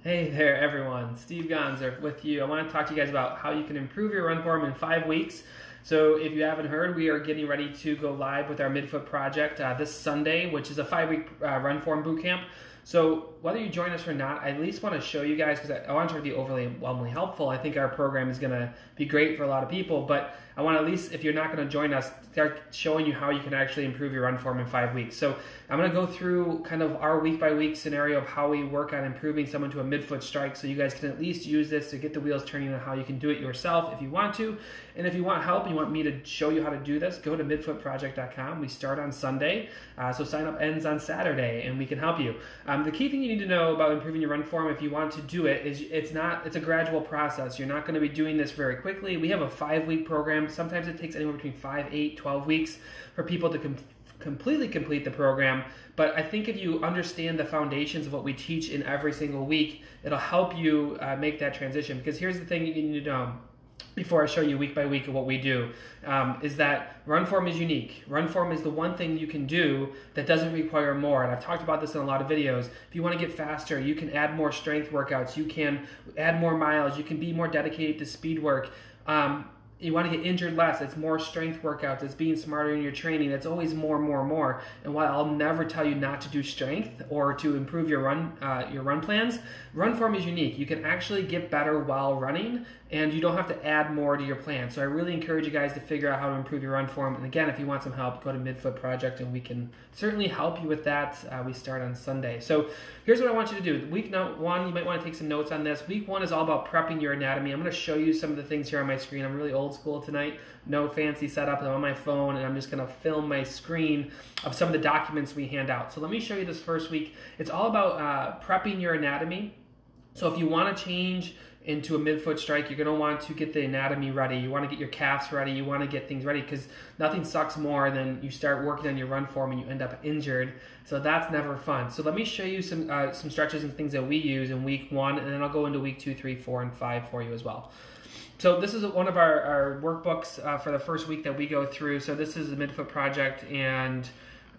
Hey there everyone, Steve Gonzer with you. I want to talk to you guys about how you can improve your run form in 5 weeks. So if you haven't heard, we are getting ready to go live with our midfoot project this Sunday, which is a 5-week run form boot camp. So whether you join us or not, I at least want to show you guys, because I want to try to be overwhelmingly helpful. I think our program is going to be great for a lot of people, but I want to at least, if you're not going to join us, start showing you how you can actually improve your run form in 5 weeks. So I'm going to go through kind of our week-by-week scenario of how we work on improving someone to a midfoot strike, so you guys can at least use this to get the wheels turning on how you can do it yourself if you want to. And if you want help, you want me to show you how to do this, go to midfootproject.com. We start on Sunday, so sign up ends on Saturday, and we can help you. The key thing you need to know about improving your run form if you want to do it is it's a gradual process. You're not going to be doing this very quickly. We have a 5-week program. Sometimes it takes anywhere between 5, 8, 12 weeks for people to completely complete the program. But I think if you understand the foundations of what we teach in every single week, it'll help you make that transition. Because here's the thing you need to know before I show you week by week of what we do, is that run form is unique. Run form is the one thing you can do that doesn't require more. And I've talked about this in a lot of videos. If you want to get faster, you can add more strength workouts. You can add more miles. You can be more dedicated to speed work. You want to get injured less. It's more strength workouts. It's being smarter in your training. It's always more, more, more. And while I'll never tell you not to do strength or to improve your run plans, run form is unique. You can actually get better while running, and you don't have to add more to your plan. So I really encourage you guys to figure out how to improve your run form. And again, if you want some help, go to Midfoot Project, and we can certainly help you with that. We start on Sunday. So here's what I want you to do. Week 1, you might want to take some notes on this. Week 1 is all about prepping your anatomy. I'm going to show you some of the things here on my screen. I'm really old school tonight. No fancy setup. I'm on my phone, and I'm just going to film my screen of some of the documents we hand out. So let me show you this first week. It's all about prepping your anatomy. So if you want to change into a midfoot strike, you're going to want to get the anatomy ready. You want to get your calves ready. You want to get things ready, because nothing sucks more than you start working on your run form and you end up injured. So that's never fun. So let me show you some stretches and things that we use in week 1, and then I'll go into week 2, 3, 4, and 5 for you as well. So this is one of our workbooks for the first week that we go through. So this is the Midfoot Project, and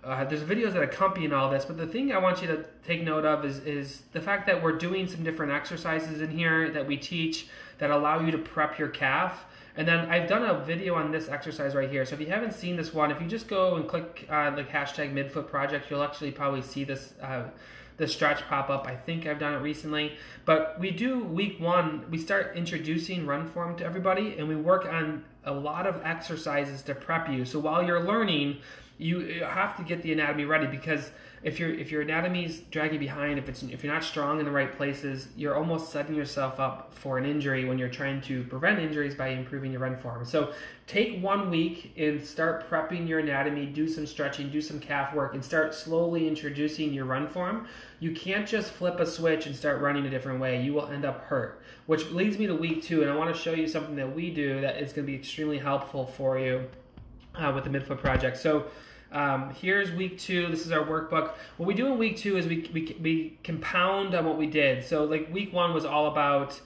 there's videos that accompany all this, but the thing I want you to take note of is the fact that we're doing some different exercises in here that we teach that allow you to prep your calf. And then I've done a video on this exercise right here. So if you haven't seen this one, if you just go and click the hashtag Midfoot Project, you'll actually probably see this stretch pop up. I think I've done it recently. But we do week 1, we start introducing run form to everybody, and we work on a lot of exercises to prep you. So while you're learning, you have to get the anatomy ready, because if your anatomy's dragging behind, if you're not strong in the right places, you're almost setting yourself up for an injury when you're trying to prevent injuries by improving your run form. So take 1 week and start prepping your anatomy, do some stretching, do some calf work, and start slowly introducing your run form. You can't just flip a switch and start running a different way. You will end up hurt, which leads me to week 2, and I want to show you something that we do that is going to be extremely helpful for you with the Midfoot Project. So here's week 2. This is our workbook. What we do in week 2 is we compound on what we did. So like week 1 was all about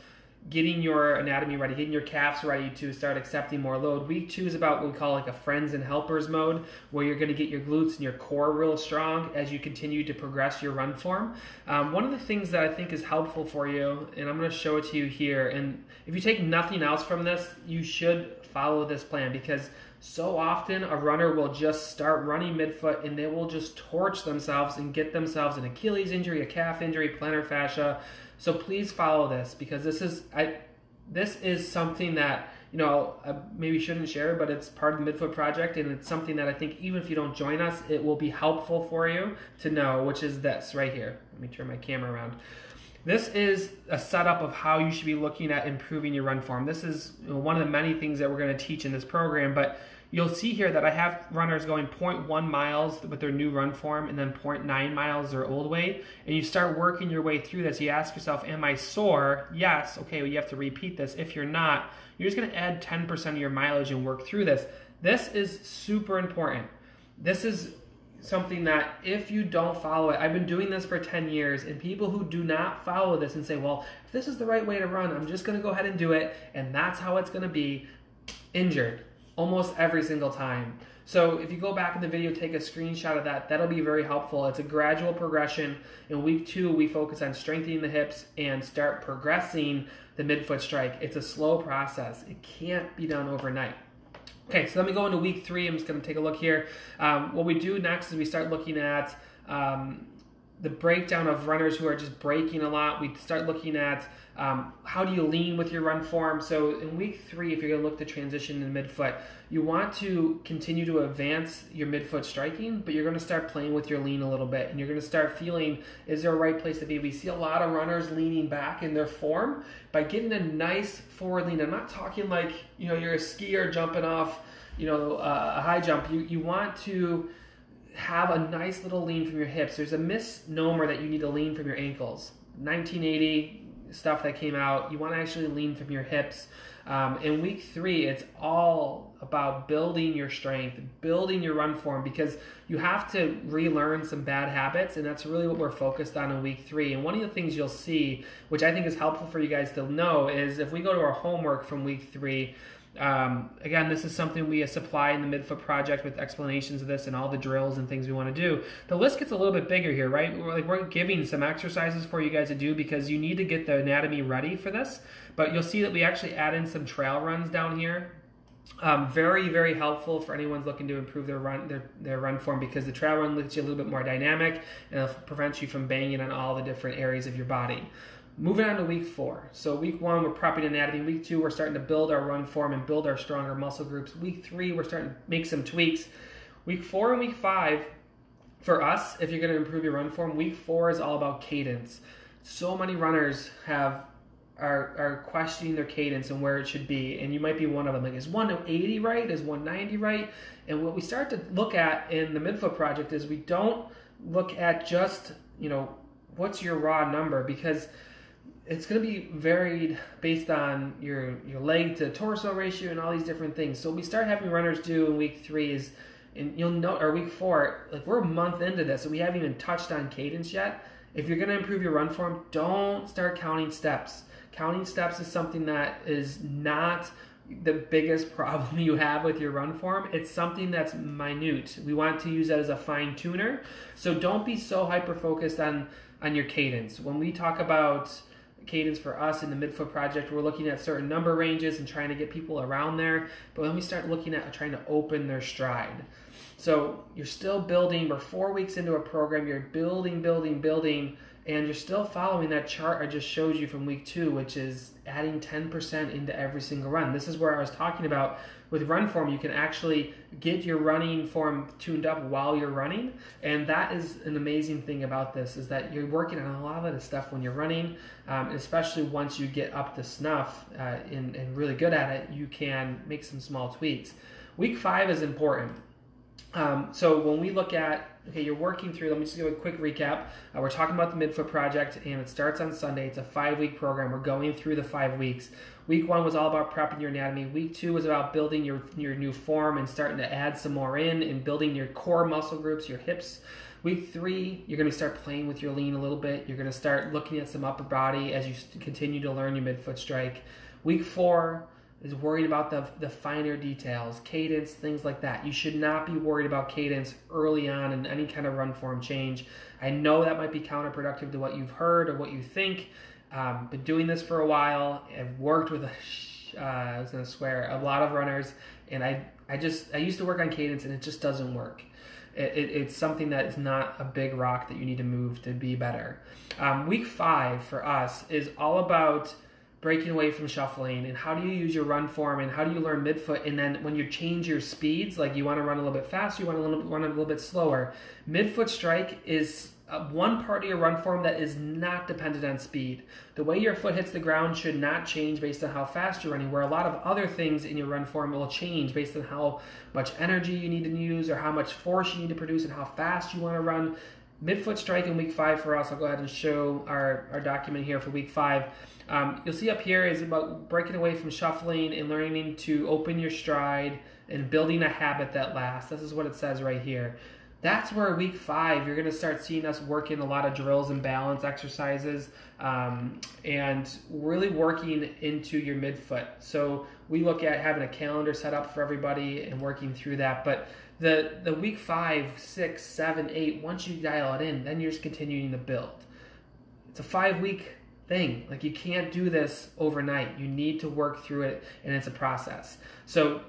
getting your anatomy ready, getting your calves ready to start accepting more load. Week 2 is about what we call like a friends and helpers mode, where you're going to get your glutes and your core real strong as you continue to progress your run form. One of the things that I think is helpful for you, and I'm going to show it to you here, and if you take nothing else from this, you should follow this plan, because so often a runner will just start running midfoot and they will just torch themselves and get themselves an Achilles injury, a calf injury, plantar fascia. So please follow this, because this is something that, you know, I maybe shouldn't share, but it's part of the Midfoot Project, and it's something that I think even if you don't join us, it will be helpful for you to know, which is this right here. Let me turn my camera around. This is a setup of how you should be looking at improving your run form. This is one of the many things that we're going to teach in this program, but you'll see here that I have runners going 0.1 miles with their new run form, and then 0.9 miles their old weight, and you start working your way through this. You ask yourself, am I sore? Yes. Okay, well, you have to repeat this. If you're not, you're just going to add 10% of your mileage and work through this. This is super important. This is something that if you don't follow it, I've been doing this for 10 years, and people who do not follow this and say, well, if this is the right way to run, I'm just going to go ahead and do it, and that's how it's going to be, injured almost every single time. So if you go back in the video, take a screenshot of that. That'll be very helpful. It's a gradual progression. In week 2, we focus on strengthening the hips and start progressing the midfoot strike. It's a slow process. It can't be done overnight. Okay, so let me go into week 3. I'm just going to take a look here. What we do next is we start looking at the breakdown of runners who are just breaking a lot. We start looking at how do you lean with your run form. So in week 3, if you're going to look to transition in midfoot, you want to continue to advance your midfoot striking, but you're going to start playing with your lean a little bit, and you're going to start feeling, is there a right place to be? We see a lot of runners leaning back in their form by getting a nice forward lean. I'm not talking like, you know, you're a skier jumping off, you know, a high jump. You want to have a nice little lean from your hips. There's a misnomer that you need to lean from your ankles. 1980 stuff that came out, you want to actually lean from your hips. In week 3, it's all about building your strength, building your run form, because you have to relearn some bad habits, and that's really what we're focused on in week 3. And one of the things you'll see, which I think is helpful for you guys to know, is if we go to our homework from week 3, again, this is something we supply in the Midfoot project with explanations of this and all the drills and things we want to do. The list gets a little bit bigger here, right? We're giving some exercises for you guys to do because you need to get the anatomy ready for this. But you'll see that we actually add in some trail runs down here. Very, very helpful for anyone looking to improve their run form, because the trail run lets you a little bit more dynamic and it'll prevent you from banging on all the different areas of your body. Moving on to week 4. So week 1, we're prepping anatomy. Week 2, we're starting to build our run form and build our stronger muscle groups. Week 3, we're starting to make some tweaks. Week 4 and week 5, for us, if you're going to improve your run form, week 4 is all about cadence. So many runners are questioning their cadence and where it should be, and you might be one of them. Like, is 180 right? Is 190 right? And what we start to look at in the Midfoot project is we don't look at just, you know, what's your raw number, because it's going to be varied based on your leg to torso ratio and all these different things. So what we start having runners do in week 3 is, and you'll know, or week 4, like we're a month into this, and we haven't even touched on cadence yet. If you're going to improve your run form, don't start counting steps. Counting steps is something that is not the biggest problem you have with your run form. It's something that's minute. We want to use that as a fine tuner. So don't be so hyper-focused on your cadence. When we talk about cadence for us in the Midfoot project, we're looking at certain number ranges and trying to get people around there. But when we start looking at trying to open their stride, so you're still building. We're 4 weeks into a program. You're building, and you're still following that chart I just showed you from week 2, which is adding 10% into every single run. This is where I was talking about with run form, you can actually get your running form tuned up while you're running. And that is an amazing thing about this, is that you're working on a lot of this stuff when you're running, especially once you get up to snuff and really good at it, you can make some small tweaks. Week 5 is important. So when we look at, okay, you're working through, let me just give a quick recap. We're talking about the Midfoot project, and it starts on Sunday. It's a 5-week program. We're going through the 5 weeks. Week 1 was all about prepping your anatomy. Week 2 was about building your new form and starting to add some more in and building your core muscle groups, your hips. Week 3, you're going to start playing with your lean a little bit. You're going to start looking at some upper body as you continue to learn your midfoot strike. Week 4 is worried about the finer details, cadence, things like that. You should not be worried about cadence early on in any kind of run form change. I know that might be counterproductive to what you've heard or what you think. Been doing this for a while. I've worked with I was going to swear, a lot of runners, and I used to work on cadence, and it just doesn't work. It's something that is not a big rock that you need to move to be better. Week 5 for us is all about breaking away from shuffling, and how do you use your run form, and how do you learn midfoot, and then when you change your speeds, like you want to run a little bit faster, you want to run a little bit slower. Midfoot strike is one part of your run form that is not dependent on speed. The way your foot hits the ground should not change based on how fast you're running, where a lot of other things in your run form will change based on how much energy you need to use or how much force you need to produce and how fast you want to run. Midfoot strike in week 5 for us, I'll go ahead and show our document here for week 5. You'll see up here is about breaking away from shuffling and learning to open your stride and building a habit that lasts. This is what it says right here. That's where week 5, you're going to start seeing us working a lot of drills and balance exercises and really working into your midfoot. So we look at having a calendar set up for everybody and working through that. But The week 5, 6, 7, 8, once you dial it in, then you're just continuing to build. It's a 5-week thing. Like, you can't do this overnight. You need to work through it, and it's a process. So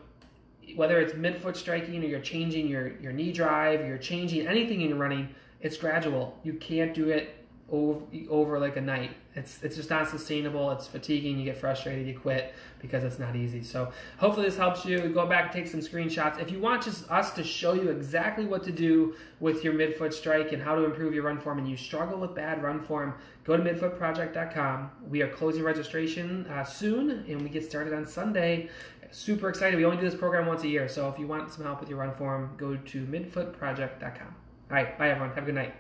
whether it's midfoot striking, or you're changing your knee drive, you're changing anything in your running, it's gradual. You can't do it over like a night. It's just not sustainable. It's fatiguing. You get frustrated. You quit because it's not easy. So hopefully this helps you. Go back and take some screenshots. If you want just us to show you exactly what to do with your midfoot strike and how to improve your run form, and you struggle with bad run form, go to 𝗵𝗺𝗺𝗇𝗏.com. We are closing registration soon, and we get started on Sunday. Super excited. We only do this program once a year. So if you want some help with your run form, go to 𝗵𝗺𝗺𝗇𝗏.com. All right. Bye, everyone. Have a good night.